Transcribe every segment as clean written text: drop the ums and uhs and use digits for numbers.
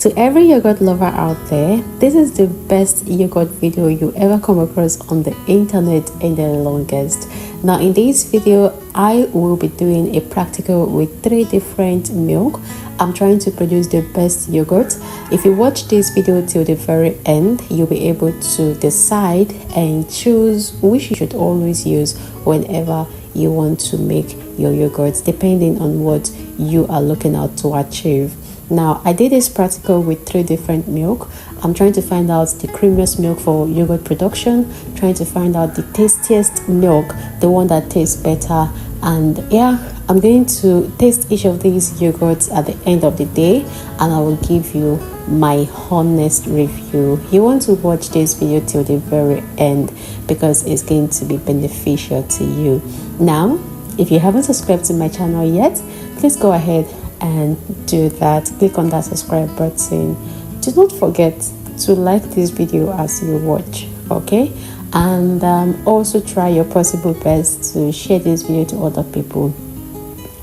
To every yogurt lover out there, this is the best yogurt video you ever come across on the internet and the longest. Now in this video, I will be doing a practical with 3 different milk. I'm trying to produce the best yogurt. If you watch this video till the very end, you'll be able to decide and choose which you should always use whenever you want to make your yogurt, depending on what you are looking out to achieve. Now, I did this practical with 3 different milk. I'm trying to find out the creamiest milk for yogurt production, trying to find out the tastiest milk, the one that tastes better. And yeah, I'm going to taste each of these yogurts at the end of the day, and I will give you my honest review. You want to watch this video till the very end because it's going to be beneficial to you. Now, if you haven't subscribed to my channel yet, please go ahead and do that. Click on that subscribe button. Do not forget to like this video as you watch, okay? And also try your possible best to share this video to other people.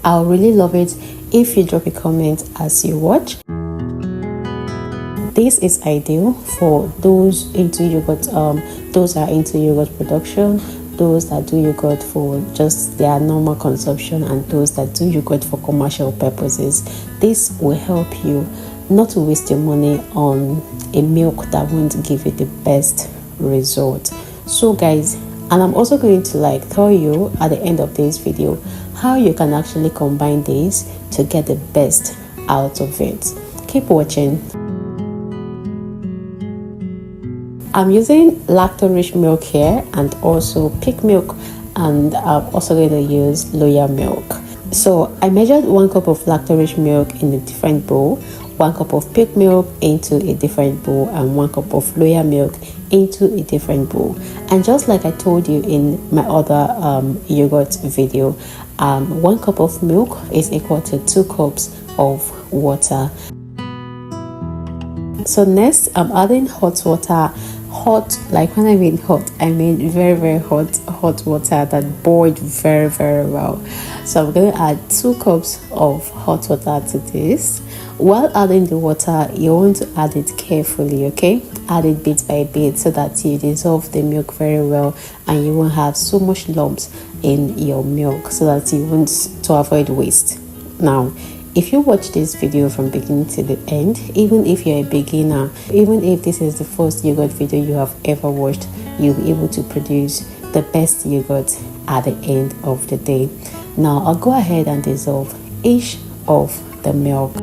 I'll really love it if you drop a comment as you watch. This is ideal for those into yogurt, those are into yogurt production, those that do yogurt for just their normal consumption, and those that do yogurt for commercial purposes. This will help you not to waste your money on a milk that won't give you the best result. So guys, and I'm also going to tell you at the end of this video how you can actually combine this to get the best out of it. Keep watching. I'm using lacto-rich milk here and also pig milk, and I'm also going to use lower milk. So I measured 1 cup of lacto-rich milk in a different bowl, 1 cup of pig milk into a different bowl, and 1 cup of lower milk into a different bowl. And just like I told you in my other yogurt video, 1 cup of milk is equal to 2 cups of water. So next, I'm adding hot water. Hot, like when I mean hot, I mean very hot water that boiled very well. So I'm going to add 2 cups of hot water to this. While adding the water, you want to add it carefully, okay? Add it bit by bit so that you dissolve the milk very well and you won't have so much lumps in your milk, so that you won't, to avoid waste. Now, if you watch this video from beginning to the end, even if you're a beginner, even if this is the first yogurt video you have ever watched, you'll be able to produce the best yogurt at the end of the day. Now I'll go ahead and dissolve each of the milk.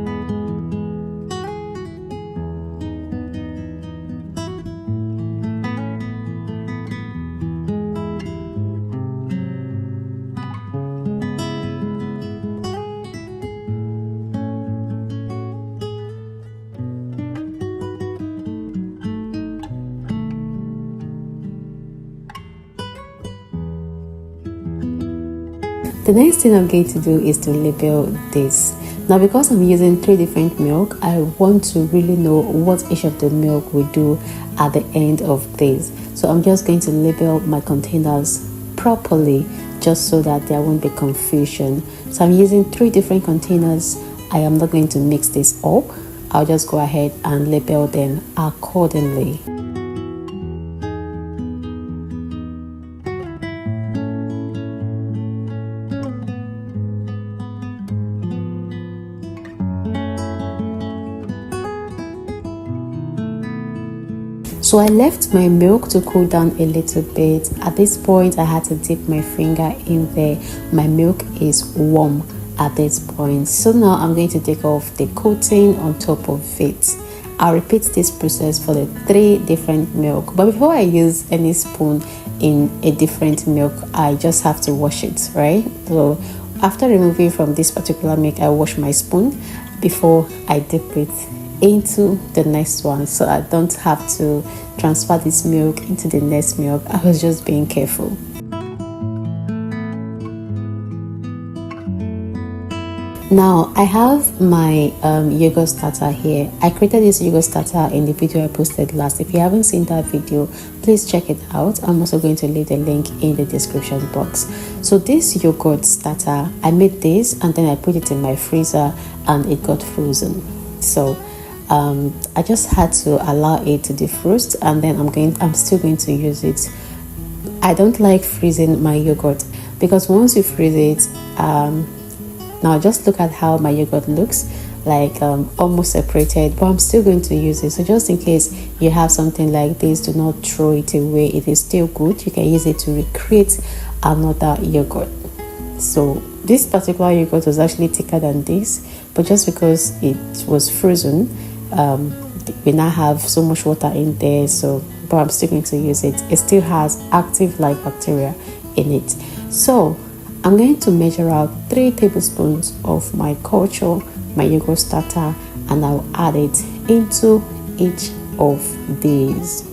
The next thing I'm going to do is to label this. Now because I'm using 3 different milk, I want to really know what each of the milk will do at the end of this. So I'm just going to label my containers properly just so that there won't be confusion. So I'm using 3 different containers. I am not going to mix this up. I'll just go ahead and label them accordingly. So I left my milk to cool down a little bit. At this point, I had to dip my finger in there. My milk is warm at this point. So now I'm going to take off the coating on top of it. I'll repeat this process for the 3 different milk. But before I use any spoon in a different milk, I just have to wash it, right? So after removing from this particular milk, I wash my spoon before I dip it into the next one, so I don't have to transfer this milk into the next milk. I was just being careful. Now I have my yogurt starter here. I created this yogurt starter in the video I posted last. If you haven't seen that video, please check it out. I'm also going to leave the link in the description box. So this yogurt starter, I made this and then I put it in my freezer and it got frozen. So I just had to allow it to defrost, and then I'm still going to use it. I don't like freezing my yogurt, because once you freeze it, now just look at how my yogurt looks, like almost separated, but I'm still going to use it. So just in case you have something like this, do not throw it away. It is still good. You can use it to recreate another yogurt. So this particular yogurt was actually thicker than this, but just because it was frozen, we now have so much water in there, so but I'm still going to use it. It still has active live bacteria in it. So I'm going to measure out 3 tablespoons of my culture, my yogurt starter, and I'll add it into each of these.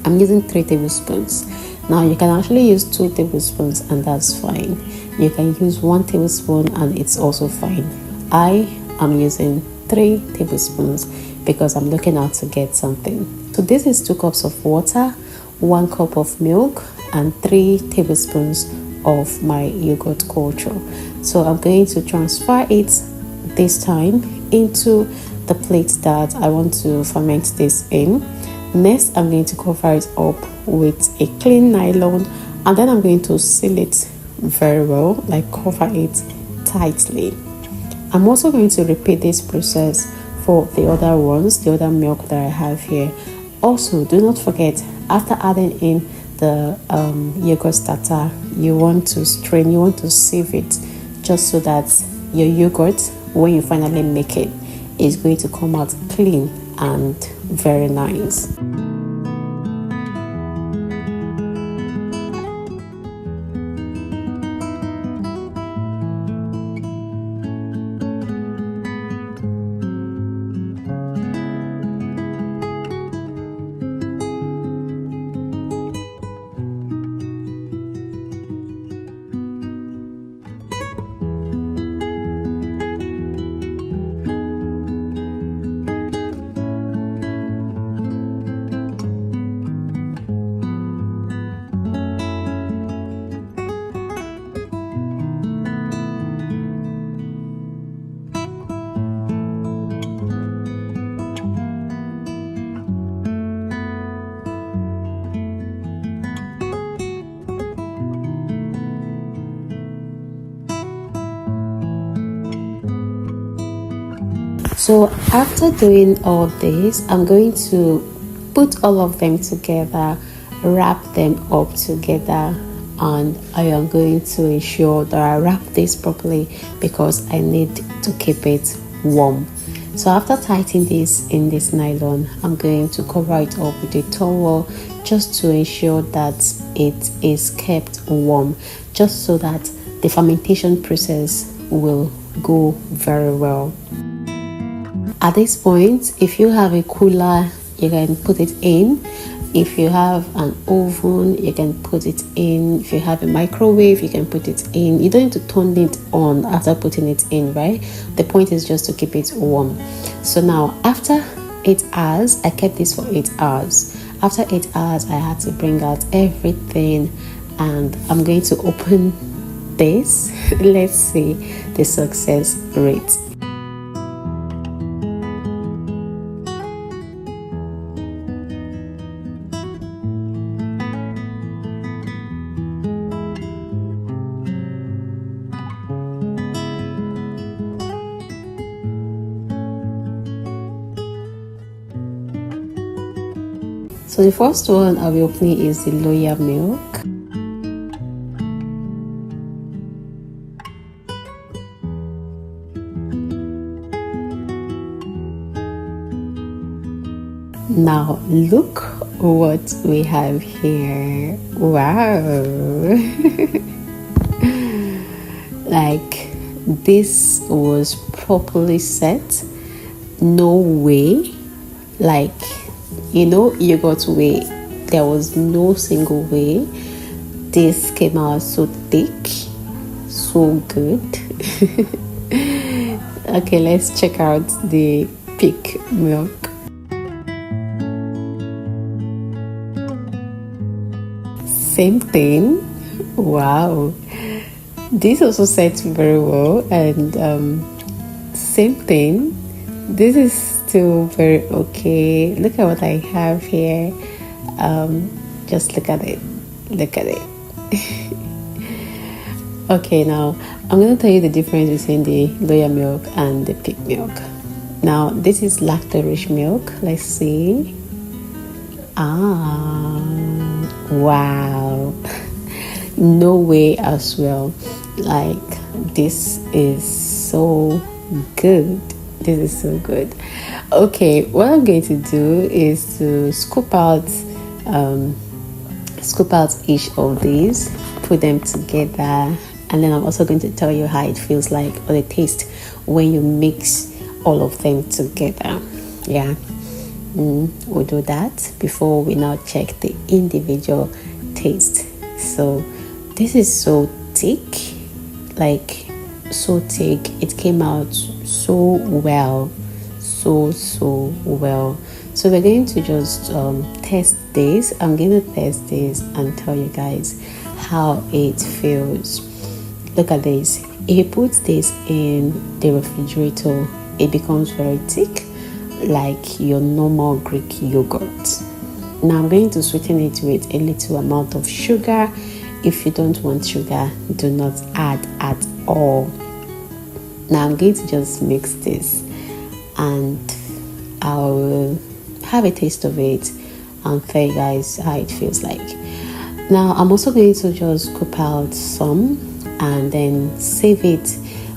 I'm using 3 tablespoons. Now you can actually use 2 tablespoons and that's fine. You can use 1 tablespoon and it's also fine. I am using 3 tablespoons because I'm looking out to get something. So this is 2 cups of water, 1 cup of milk, and 3 tablespoons of my yogurt culture. So I'm going to transfer it this time into the plate that I want to ferment this in. Next, I'm going to cover it up with a clean nylon, and then I'm going to seal it very well, like cover it tightly. I'm also going to repeat this process for the other ones, the other milk that I have here. Also, do not forget, after adding in the yogurt starter, you want to strain, you want to sieve it, just so that your yogurt, when you finally make it, is going to come out clean and very nice. So after doing all this, I'm going to put all of them together, wrap them up together, and I am going to ensure that I wrap this properly because I need to keep it warm. So after tightening this in this nylon, I'm going to cover it up with a towel just to ensure that it is kept warm, just so that the fermentation process will go very well. At this point, if you have a cooler, you can put it in. If you have an oven, you can put it in. If you have a microwave, you can put it in. You don't need to turn it on after putting it in, right? The point is just to keep it warm. So now, after 8 hours, I kept this for 8 hours. After 8 hours, I had to bring out everything, and I'm going to open this. Let's see the success rate. So the first one I'll be opening is the loya milk. Now look what we have here. Wow. Like, this was properly set. No way. Like, you know, yogurt way, there was no single way. This came out so thick, so good. Okay, let's check out the peak milk. Same thing. Wow, this also sets very well, and same thing. This is still very okay. Look at what I have here. Just look at it. Look at it. Okay, now I'm going to tell you the difference between the lower milk and the pig milk. Now this is lactose milk. Let's see. Wow. No way as well. Like, this is so good. This is so good. Okay, what I'm going to do is to scoop out each of these, put them together, and then I'm also going to tell you how it feels like, or the taste when you mix all of them together. Yeah, we'll do that before we now check the individual taste. So this is so thick, like so thick. It came out so well, so well. So we're going to just test this. I'm going to test this and tell you guys how it feels. Look at this. If you put this in the refrigerator, it becomes very thick, like your normal Greek yogurt. Now I'm going to sweeten it with a little amount of sugar. If you don't want sugar, do not add at all. Now I'm going to just mix this and I'll have a taste of it and tell you guys how it feels like. Now I'm also going to just scoop out some and then save it.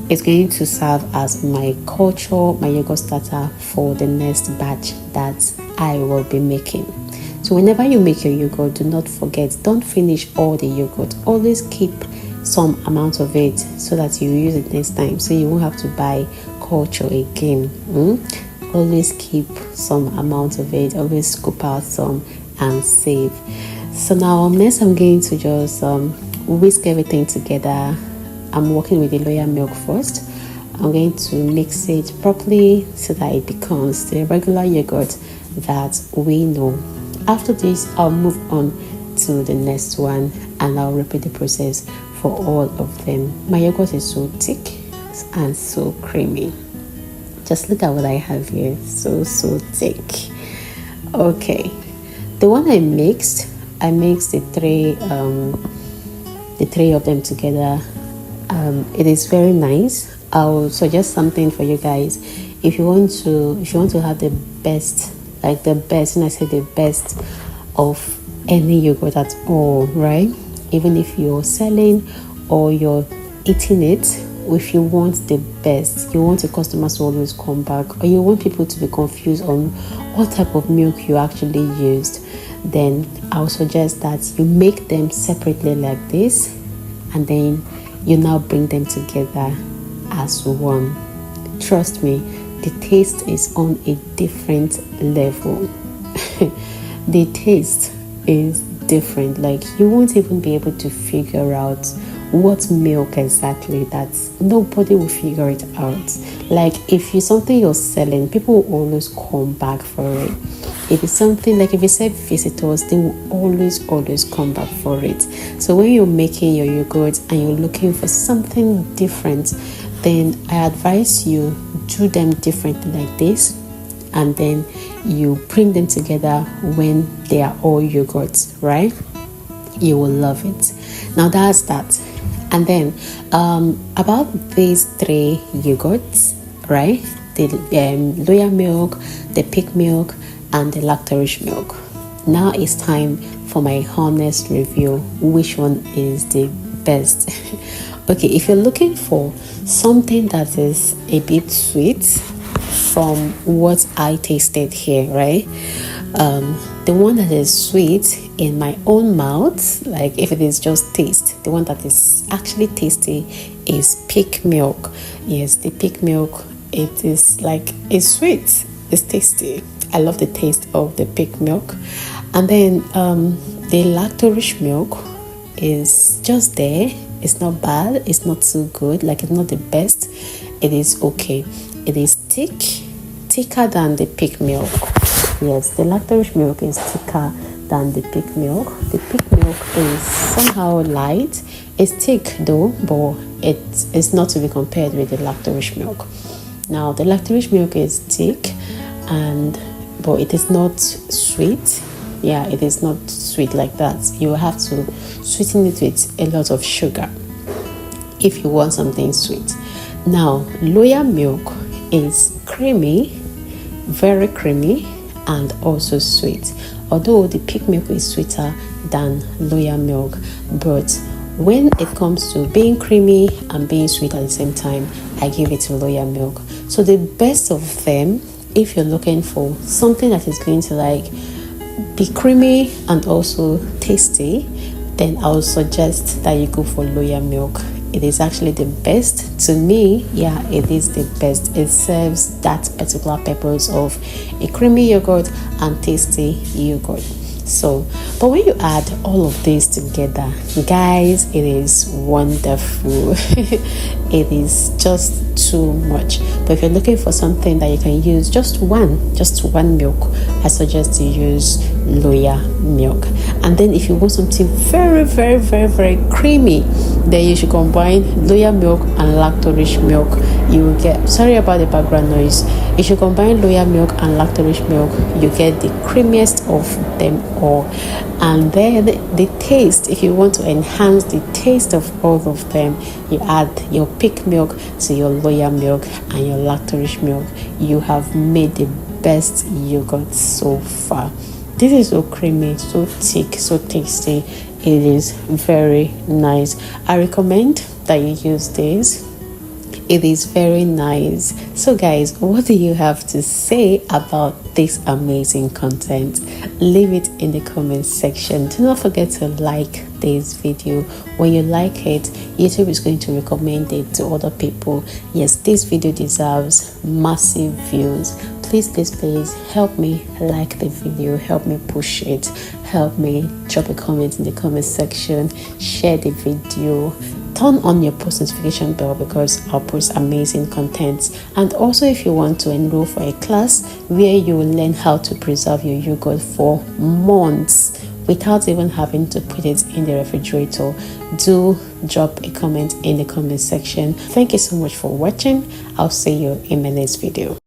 It's going to serve as my yogurt starter for the next batch that I will be making. So whenever you make your yogurt, do not forget, don't finish all the yogurt. Always keep some amount of it so that you use it next time, so you won't have to buy culture again. Always keep some amount of it. Always scoop out some and save. So now next I'm going to just whisk everything together. I'm working with the lower milk first. I'm going to mix it properly so that it becomes the regular yogurt that we know. After this, I'll move on to the next one and I'll repeat the process for all of them. My yogurt is so thick and so creamy. Just look at what I have here. So thick. Okay, the one I mixed the three of them together. It is very nice. I'll suggest something for you guys. If you want to have the best, like the best, and I say the best of any yogurt at all, right? Even if you're selling or you're eating it, if you want the best, you want the customers to always come back, or you want people to be confused on what type of milk you actually used, then I'll suggest that you make them separately like this, and then you now bring them together as one. Trust me, the taste is on a different level. The taste is different. Like, you won't even be able to figure out what milk exactly. That's nobody will figure it out. Like, if you something you're selling, people will always come back for it. If it's something like, if you serve visitors, they will always come back for it. So when you're making your yogurt and you're looking for something different, then I advise you do them differently like this, and then you bring them together when they are all yogurts, right? You will love it. Now that's that. And then about these three yogurts, right? The lower milk, the pig milk, and the lactose milk. Now it's time for my honest review. Which one is the best? Okay, if you're looking for something that is a bit sweet from what I tasted here, right? The one that is sweet in my own mouth, like if it is just taste, the one that is actually tasty is pig milk. Yes, the pig milk, it is like, it's sweet, it's tasty. I love the taste of the pig milk. And then the lactose milk is just there. It's not bad, it's not too good, like it's not the best, it is okay. It is thicker than the pig milk. Yes, the lactose milk is thicker than the pig milk. The pig milk is somehow light. It's thick though, but it's not to be compared with the lactose milk. Now the lactose milk is thick and but it is not sweet. Yeah, it is not sweet like that. You will have to sweeten it with a lot of sugar if you want something sweet. Now, Loya milk is creamy, very creamy, and also sweet. Although the pig milk is sweeter than Loya milk, but when it comes to being creamy and being sweet at the same time, I give it to Loya milk. So the best of them, if you're looking for something that is going to like be creamy and also tasty, then I would suggest that you go for Loya milk. It is actually the best to me. Yeah, it is the best. It serves that particular purpose of a creamy yogurt and tasty yogurt. So, but when you add all of this together, guys, it is wonderful. It is just too much. But if you're looking for something that you can use just one milk, I suggest you use Loya milk. And then if you want something very, very, very, very creamy, then you should combine Loya milk and lacto-rich milk. You will get, sorry about the background noise, you should combine Loya milk and lacto-rich milk. You get the creamiest of them all. And then the taste, if you want to enhance the taste of all of them, you add your pig milk to your Loya milk and your lacto-rich milk. You have made the best yogurt so far. This is so creamy, so thick, so tasty. It is very nice. I recommend that you use this. It is very nice. So guys, what do you have to say about this amazing content? Leave it in the comment section. Do not forget to like this video. When you like it, YouTube is going to recommend it to other people. Yes, this video deserves massive views. Please help me like the video, help me push it, help me drop a comment in the comment section, share the video, turn on your post notification bell because I'll post amazing content. And also, if you want to enroll for a class where you will learn how to preserve your yogurt for months without even having to put it in the refrigerator, do drop a comment in the comment section. Thank you so much for watching. I'll see you in my next video.